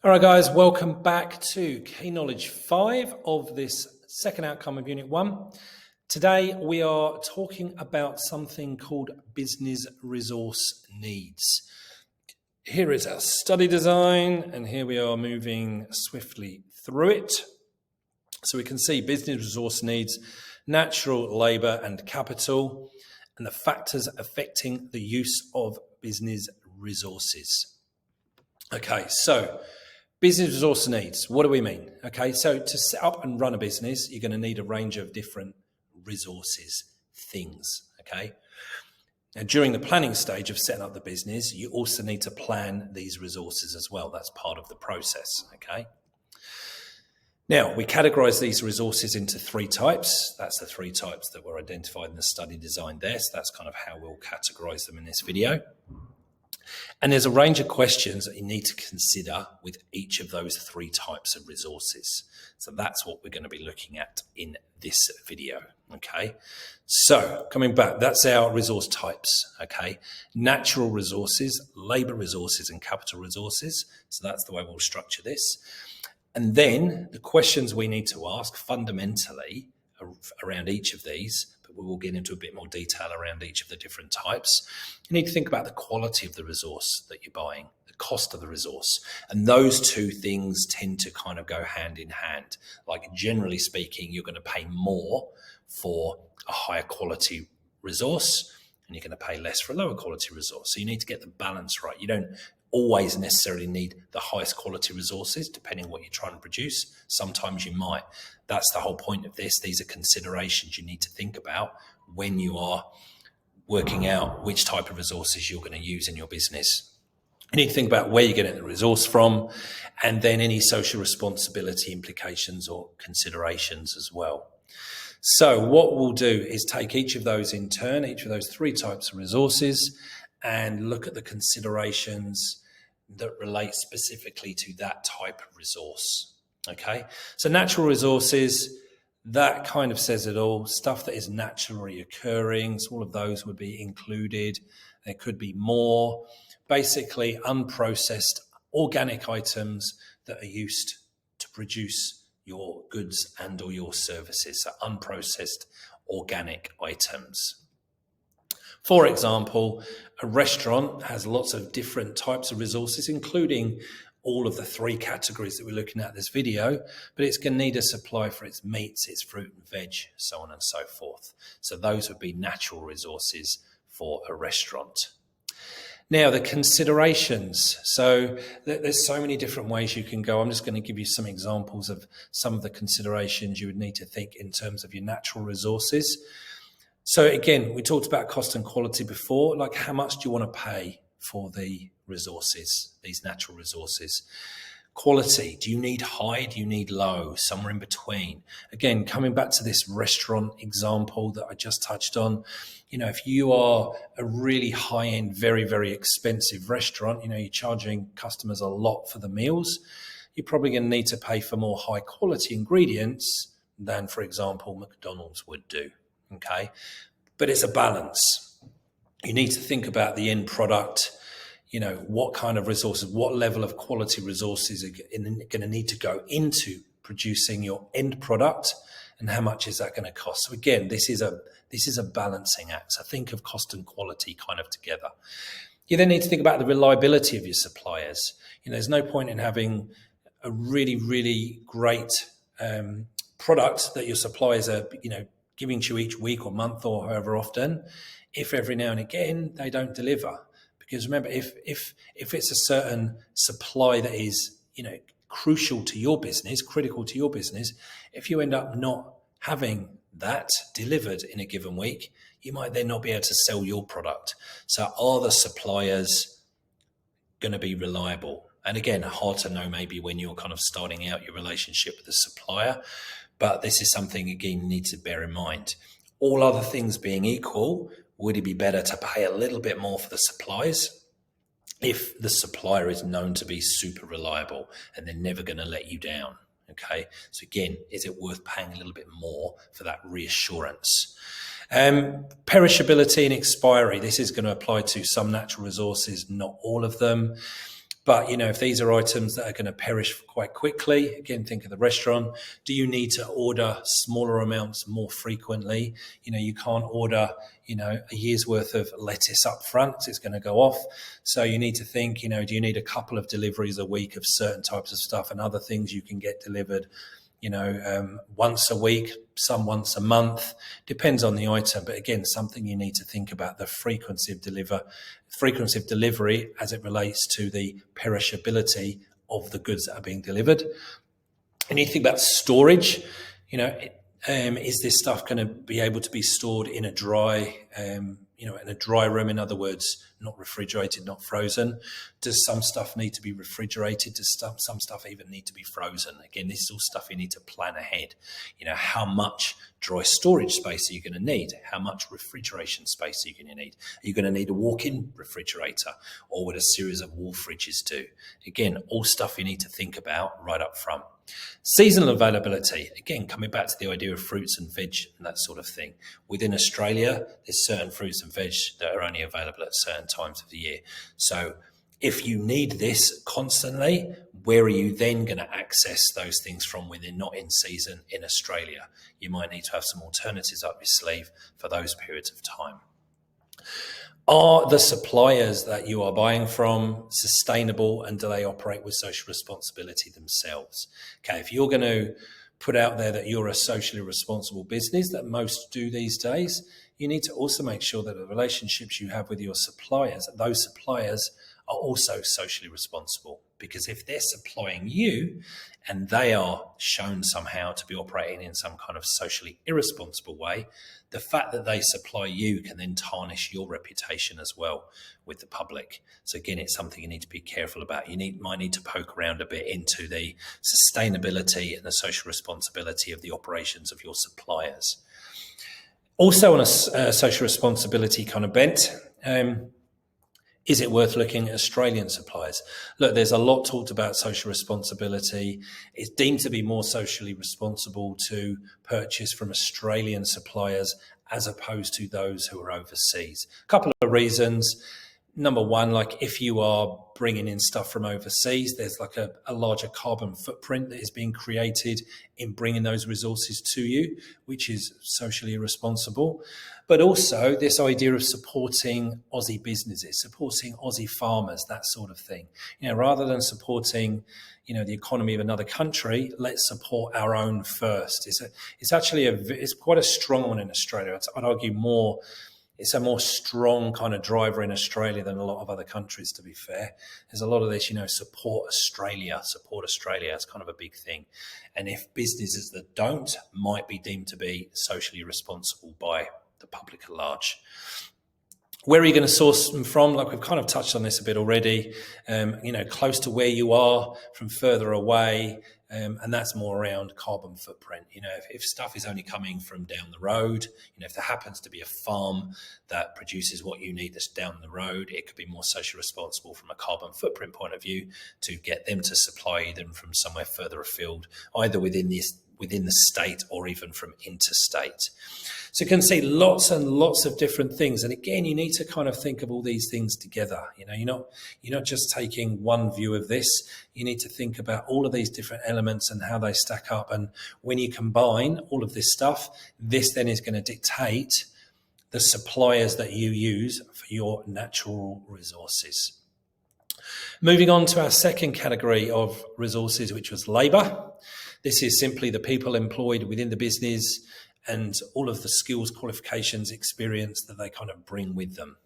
All right, guys, welcome back to Key Knowledge 5 of this second outcome of Unit 1. Today, we are talking about something called business resource needs. Here is our study design, and here we are moving swiftly through it. So we can see business resource needs, natural labour and capital, and the factors affecting the use of business resources. Okay, so business resource needs, what do we mean? Okay, so to set up and run a business, you're going to need a range of different resources, things, okay? And during the planning stage of setting up the business, you also need to plan these resources as well. That's part of the process, okay? Now, we categorize these resources into three types. That's the three types that were identified in the study design there. So that's kind of how we'll categorize them in this video. And there's a range of questions that you need to consider with each of those three types of resources. So that's what we're going to be looking at in this video, okay? So coming back, that's our resource types, okay? Natural resources, labour resources and capital resources. So that's the way we'll structure this. And then the questions we need to ask fundamentally around each of these, but we will get into a bit more detail around each of the different types. You need to think about the quality of the resource that you're buying, the cost of the resource. And those two things tend to kind of go hand in hand. Like generally speaking, you're going to pay more for a higher quality resource and you're going to pay less for a lower quality resource. So you need to get the balance right. You don't always necessarily need the highest quality resources, depending on what you're trying to produce. Sometimes you might. That's the whole point of this. These are considerations you need to think about when you are working out which type of resources you're going to use in your business. You need to think about where you're getting the resource from, and then any social responsibility implications or considerations as well. So what we'll do is take each of those in turn, each of those three types of resources, and look at the considerations that relate specifically to that type of resource, okay? So natural resources, that kind of says it all. Stuff that is naturally occurring, so all of those would be included. There could be more. Basically, unprocessed organic items that are used to produce your goods and or your services, so unprocessed organic items. For example, a restaurant has lots of different types of resources, including all of the three categories that we're looking at in this video, but it's going to need a supply for its meats, its fruit and veg, so on and so forth. So those would be natural resources for a restaurant. Now, the considerations. So there's so many different ways you can go. I'm just going to give you some examples of some of the considerations you would need to think in terms of your natural resources. So again, we talked about cost and quality before, like how much do you want to pay for the resources, these natural resources? Quality, do you need high, do you need low, somewhere in between? Again, coming back to this restaurant example that I just touched on, if you are a really high-end, very, very expensive restaurant, you're charging customers a lot for the meals, you're probably going to need to pay for more high-quality ingredients than, for example, McDonald's would do. Okay, but it's a balance. You need to think about the end product, what kind of resources, what level of quality resources are going to need to go into producing your end product, and how much is that going to cost. So again, this is a balancing act. So think of cost and quality kind of together. You then need to think about the reliability of your suppliers. There's no point in having a really, really great product that your suppliers are, giving to you each week or month or however often, if every now and again they don't deliver. Because remember, if it's a certain supply that is, crucial to your business, critical to your business, if you end up not having that delivered in a given week, you might then not be able to sell your product. So are the suppliers going to be reliable? And again, hard to know maybe when you're kind of starting out your relationship with the supplier, but this is something, again, you need to bear in mind. All other things being equal, would it be better to pay a little bit more for the supplies if the supplier is known to be super reliable and they're never going to let you down? Okay, so again, is it worth paying a little bit more for that reassurance? Perishability and expiry. This is going to apply to some natural resources, not all of them. But, if these are items that are going to perish quite quickly, again, think of the restaurant. Do you need to order smaller amounts more frequently? You can't order, a year's worth of lettuce up front. It's going to go off. So you need to think, do you need a couple of deliveries a week of certain types of stuff and other things you can get delivered, once a week, some once a month, depends on the item. But again, something you need to think about, the frequency of delivery as it relates to the perishability of the goods that are being delivered. And you think about storage, is this stuff going to be able to be stored in a dry, in a dry room? In other words, not refrigerated, not frozen. Does some stuff need to be refrigerated? Does some stuff even need to be frozen? Again, this is all stuff you need to plan ahead. How much dry storage space are you going to need? How much refrigeration space are you going to need? Are you going to need a walk-in refrigerator, or would a series of wall fridges do? Again, all stuff you need to think about right up front. Seasonal availability, again, coming back to the idea of fruits and veg and that sort of thing. Within Australia, there's certain fruits and veg that are only available at certain times of the year. So if you need this constantly, where are you then going to access those things from when they're not in season in Australia? You might need to have some alternatives up your sleeve for those periods of time. Are the suppliers that you are buying from sustainable, and do they operate with social responsibility themselves? Okay, if you're going to put out there that you're a socially responsible business, that most do these days, you need to also make sure that the relationships you have with your suppliers, those suppliers are also socially responsible. Because if they're supplying you and they are shown somehow to be operating in some kind of socially irresponsible way, the fact that they supply you can then tarnish your reputation as well with the public. So again, it's something you need to be careful about. Might need to poke around a bit into the sustainability and the social responsibility of the operations of your suppliers. Also on a social responsibility kind of bent, is it worth looking at Australian suppliers? Look, there's a lot talked about social responsibility. It's deemed to be more socially responsible to purchase from Australian suppliers as opposed to those who are overseas. A couple of reasons. Number one, like if you are bringing in stuff from overseas, there's like a larger carbon footprint that is being created in bringing those resources to you, which is socially responsible. But also this idea of supporting Aussie businesses, supporting Aussie farmers, that sort of thing. Rather than supporting, the economy of another country, let's support our own first. It's quite a strong one in Australia. I'd argue more. It's a more strong kind of driver in Australia than a lot of other countries, to be fair. There's a lot of this, support Australia. It's kind of a big thing. And if businesses that don't might be deemed to be socially responsible by the public at large. Where are you going to source them from? Like we've kind of touched on this a bit already, close to where you are, from further away, and that's more around carbon footprint. If stuff is only coming from down the road, if there happens to be a farm that produces what you need that's down the road, it could be more socially responsible from a carbon footprint point of view to get them to supply them from somewhere further afield, either within the state or even from interstate. So you can see lots and lots of different things. And again, you need to kind of think of all these things together. You're not just taking one view of this. You need to think about all of these different elements and how they stack up. And when you combine all of this stuff, this then is going to dictate the suppliers that you use for your natural resources. Moving on to our second category of resources, which was labour. This is simply the people employed within the business and all of the skills, qualifications, experience that they kind of bring with them.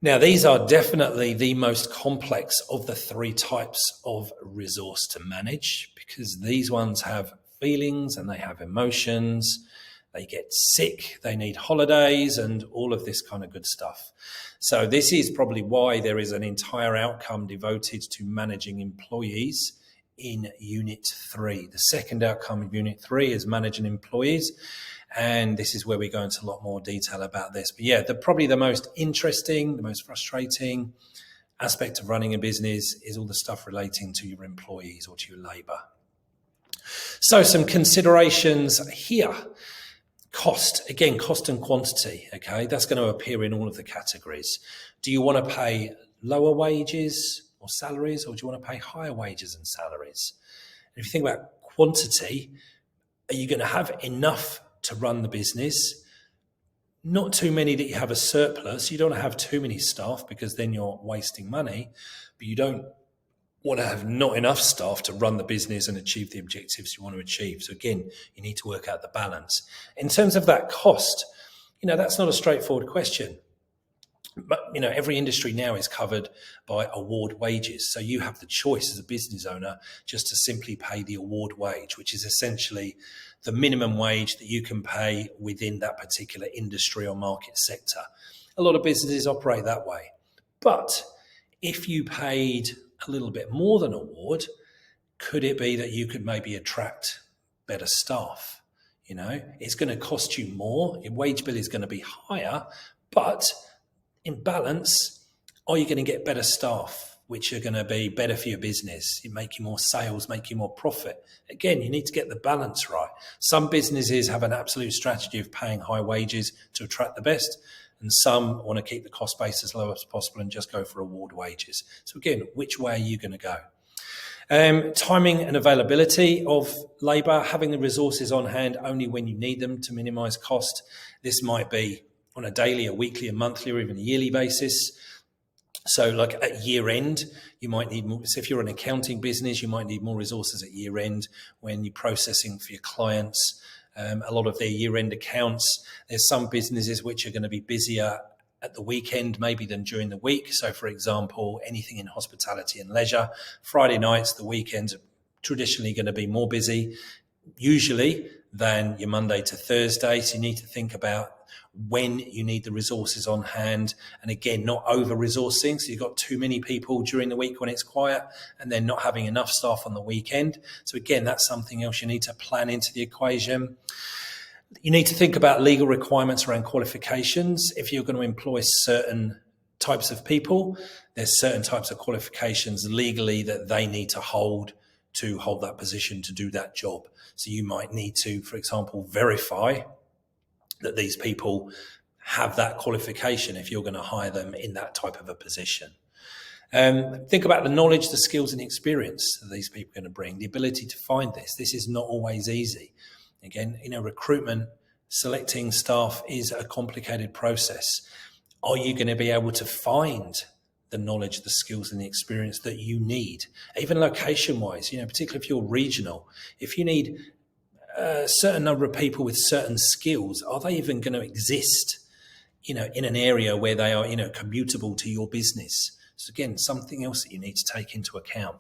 Now, these are definitely the most complex of the three types of resource to manage, because these ones have feelings and they have emotions. They get sick, they need holidays and all of this kind of good stuff. So this is probably why there is an entire outcome devoted to managing employees in Unit 3. The second outcome of Unit 3 is managing employees. And this is where we go into a lot more detail about this. But yeah, probably the most interesting, the most frustrating aspect of running a business is all the stuff relating to your employees or to your labour. So some considerations here. Cost, again, cost and quantity, okay? That's going to appear in all of the categories. Do you want to pay lower wages or salaries, or do you want to pay higher wages and salaries? And if you think about quantity, are you going to have enough to run the business? Not too many that you have a surplus. You don't have too many staff because then you're wasting money, but you don't want to have not enough staff to run the business and achieve the objectives you want to achieve. So again, you need to work out the balance. In terms of that cost, that's not a straightforward question. But, every industry now is covered by award wages. So you have the choice as a business owner just to simply pay the award wage, which is essentially the minimum wage that you can pay within that particular industry or market sector. A lot of businesses operate that way. But if you paid a little bit more than award, could it be that you could maybe attract better staff? It's going to cost you more. Your wage bill is going to be higher, but in balance, are you going to get better staff, which are going to be better for your business? You make you more sales, make you more profit. Again, you need to get the balance right. Some businesses have an absolute strategy of paying high wages to attract the best, and some want to keep the cost base as low as possible and just go for award wages. So again, which way are you going to go? Timing and availability of labour, having the resources on hand only when you need them to minimise cost. This might be on a daily, a weekly, a monthly, or even a yearly basis. So like at year end, you might need more. So if you're an accounting business, you might need more resources at year end when you're processing for your clients a lot of their year end accounts. There's some businesses which are going to be busier at the weekend maybe than during the week. So for example, anything in hospitality and leisure, Friday nights, the weekends are traditionally going to be more busy usually than your Monday to Thursday. So you need to think about when you need the resources on hand, and again, not over resourcing. So you've got too many people during the week when it's quiet and then not having enough staff on the weekend. So again, that's something else you need to plan into the equation. You need to think about legal requirements around qualifications. If you're going to employ certain types of people, there's certain types of qualifications legally that they need to hold that position, to do that job. So you might need to, for example, verify that these people have that qualification if you're going to hire them in that type of a position. Think about the knowledge, the skills and experience that these people are going to bring, the ability to find this. This is not always easy. Again, recruitment, selecting staff is a complicated process. Are you going to be able to find the knowledge, the skills and the experience that you need? Even location-wise, particularly if you're regional, if you need a certain number of people with certain skills, are they even going to exist, in an area where they are, commutable to your business? So again, something else that you need to take into account.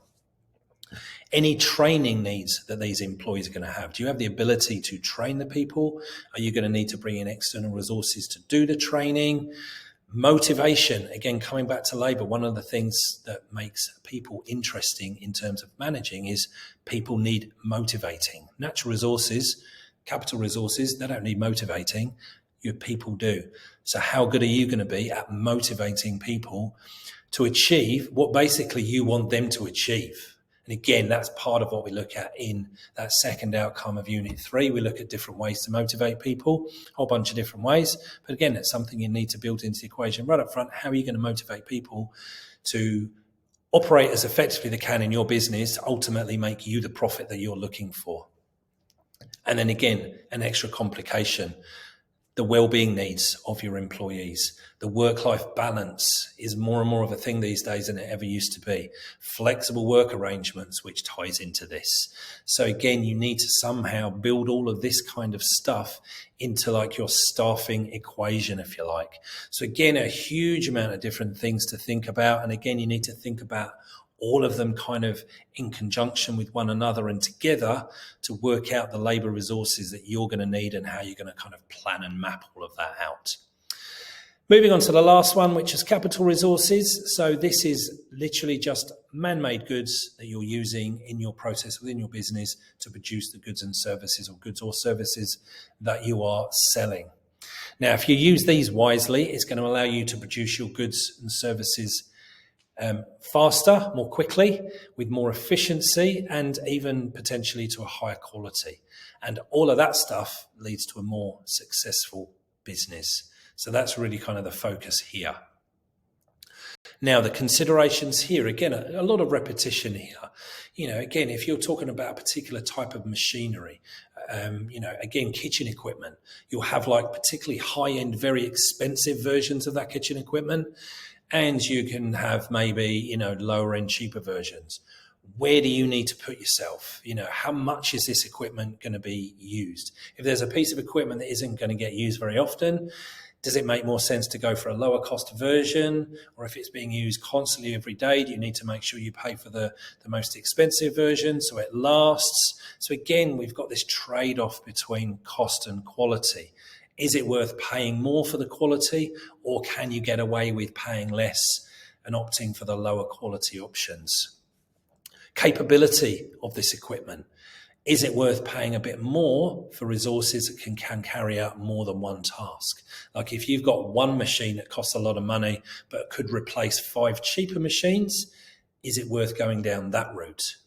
Any training needs that these employees are going to have. Do you have the ability to train the people? Are you going to need to bring in external resources to do the training? Motivation, again, coming back to labour, one of the things that makes people interesting in terms of managing is people need motivating. Natural resources, capital resources, they don't need motivating. Your people do. So how good are you going to be at motivating people to achieve what basically you want them to achieve? And again, that's part of what we look at in that second outcome of Unit 3. We look at different ways to motivate people, a whole bunch of different ways. But again, it's something you need to build into the equation right up front. How are you going to motivate people to operate as effectively as they can in your business to ultimately make you the profit that you're looking for? And then again, an extra complication, the well-being needs of your employees. The work-life balance is more and more of a thing these days than it ever used to be. Flexible work arrangements, which ties into this. So again, you need to somehow build all of this kind of stuff into like your staffing equation, if you like. So again, a huge amount of different things to think about. And again, you need to think about all of them kind of in conjunction with one another and together to work out the labour resources that you're going to need and how you're going to kind of plan and map all of that out. Moving on to the last one, which is capital resources. So this is literally just man-made goods that you're using in your process within your business to produce the goods and services, or goods or services that you are selling. Now, if you use these wisely, it's going to allow you to produce your goods and services faster, more quickly, with more efficiency, and even potentially to a higher quality. And all of that stuff leads to a more successful business. So that's really kind of the focus here. Now, the considerations here, again, a lot of repetition here. Again, if you're talking about a particular type of machinery, again, kitchen equipment, you'll have like particularly high-end, very expensive versions of that kitchen equipment, and you can have maybe, lower-end, cheaper versions. Where do you need to put yourself? How much is this equipment going to be used? If there's a piece of equipment that isn't going to get used very often, does it make more sense to go for a lower cost version? Or if it's being used constantly every day, do you need to make sure you pay for the most expensive version so it lasts? So again, we've got this trade-off between cost and quality. Is it worth paying more for the quality, or can you get away with paying less and opting for the lower quality options? Capability of this equipment. Is it worth paying a bit more for resources that can carry out more than one task? Like if you've got one machine that costs a lot of money but could replace 5 cheaper machines, is it worth going down that route?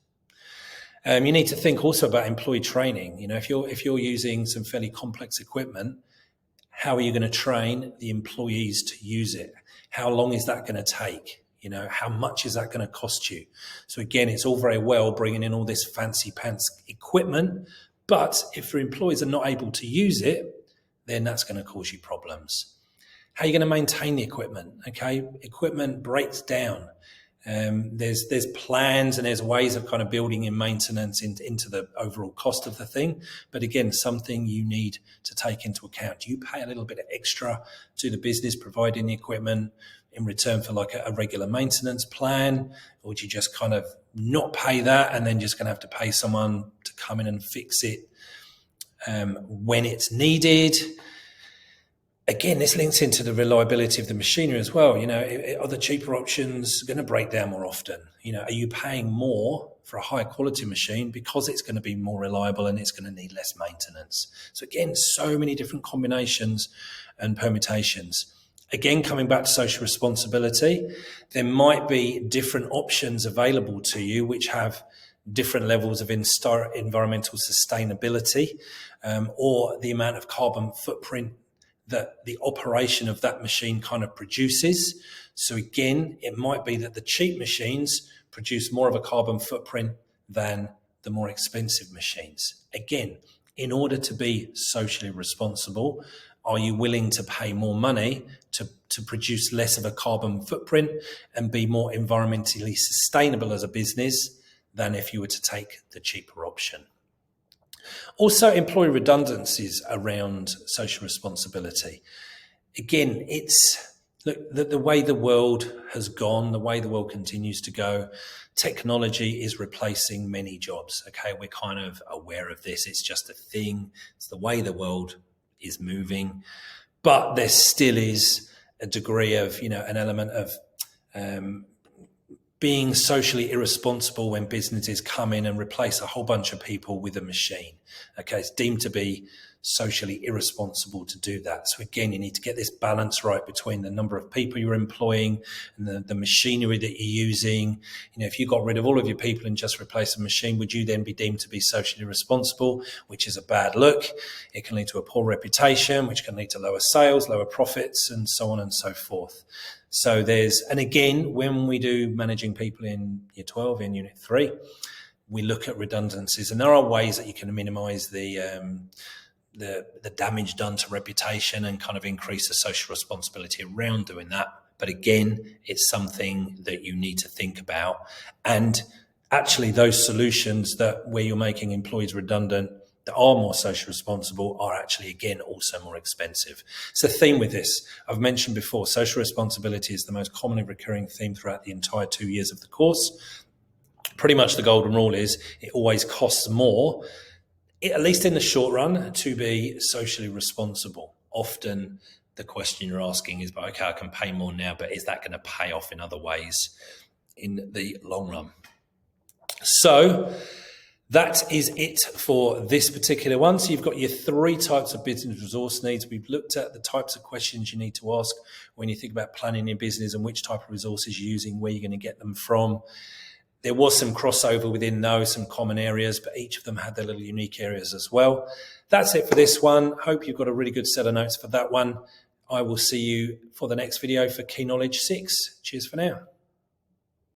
You need to think also about employee training. If you're using some fairly complex equipment, how are you going to train the employees to use it? How long is that going to take? How much is that going to cost you? So again, it's all very well bringing in all this fancy pants equipment, but if your employees are not able to use it, then that's going to cause you problems. How are you going to maintain the equipment? Okay, equipment breaks down. There's plans and there's ways of kind of building in maintenance into the overall cost of the thing. But again, something you need to take into account. Do you pay a little bit extra to the business providing the equipment in return for like a regular maintenance plan? Or would you just kind of not pay that and then just going to have to pay someone to come in and fix it when it's needed? Again, this links into the reliability of the machinery as well. Are the cheaper options going to break down more often? Are you paying more for a higher quality machine because it's going to be more reliable and it's going to need less maintenance? So again, so many different combinations and permutations. Again, coming back to social responsibility, there might be different options available to you which have different levels of environmental sustainability or the amount of carbon footprint that the operation of that machine kind of produces. So again, it might be that the cheap machines produce more of a carbon footprint than the more expensive machines. Again, in order to be socially responsible, are you willing to pay more money to produce less of a carbon footprint and be more environmentally sustainable as a business than if you were to take the cheaper option? Also, employee redundancies around social responsibility. Again, it's the way the world has gone, the way the world continues to go. Technology is replacing many jobs. Okay, we're kind of aware of this. It's just a thing. It's the way the world is moving. But there still is a degree of, an element of being socially irresponsible when businesses come in and replace a whole bunch of people with a machine. Okay, it's deemed to be socially irresponsible to do that. So again, you need to get this balance right between the number of people you're employing and the machinery that you're using. If you got rid of all of your people and just replaced a machine, would you then be deemed to be socially responsible, which is a bad look? It can lead to a poor reputation, which can lead to lower sales, lower profits, and so on and so forth. So and again, when we do managing people in Year 12, in Unit 3, we look at redundancies, and there are ways that you can minimize the damage done to reputation and kind of increase the social responsibility around doing that. But again, it's something that you need to think about. And actually those solutions where you're making employees redundant that are more socially responsible are actually, again, also more expensive. It's a theme with this. I've mentioned before, social responsibility is the most commonly recurring theme throughout the entire 2 years of the course. Pretty much the golden rule is it always costs more, at least in the short run, to be socially responsible. Often the question you're asking is, okay, I can pay more now, but is that going to pay off in other ways in the long run? So that is it for this particular one. So you've got your 3 types of business resource needs. We've looked at the types of questions you need to ask when you think about planning your business and which type of resources you're using, where you're going to get them from. There was some crossover within those, some common areas, but each of them had their little unique areas as well. That's it for this one. Hope you've got a really good set of notes for that one. I will see you for the next video for Key Knowledge 6. Cheers for now.